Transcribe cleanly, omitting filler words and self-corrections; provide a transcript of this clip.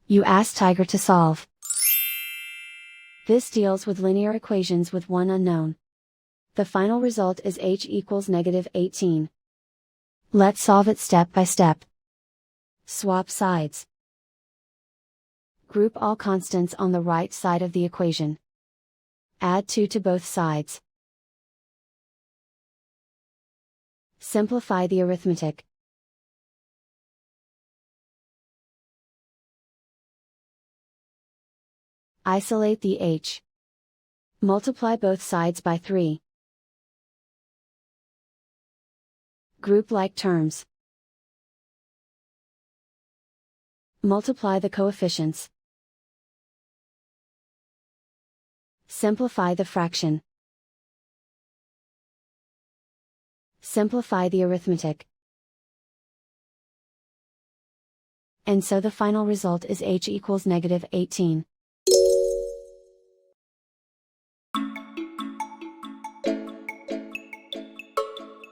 You ask Tiger to solve. This deals with linear equations with one unknown. The final result is h equals -18. Let's solve it step by step. Swap sides. Group all constants on the right side of the equation. Add 2 to both sides. Simplify the arithmetic. Isolate the h. Multiply both sides by 3. Group like terms. Multiply the coefficients. Simplify the fraction. Simplify the arithmetic. And so the final result is h equals -18.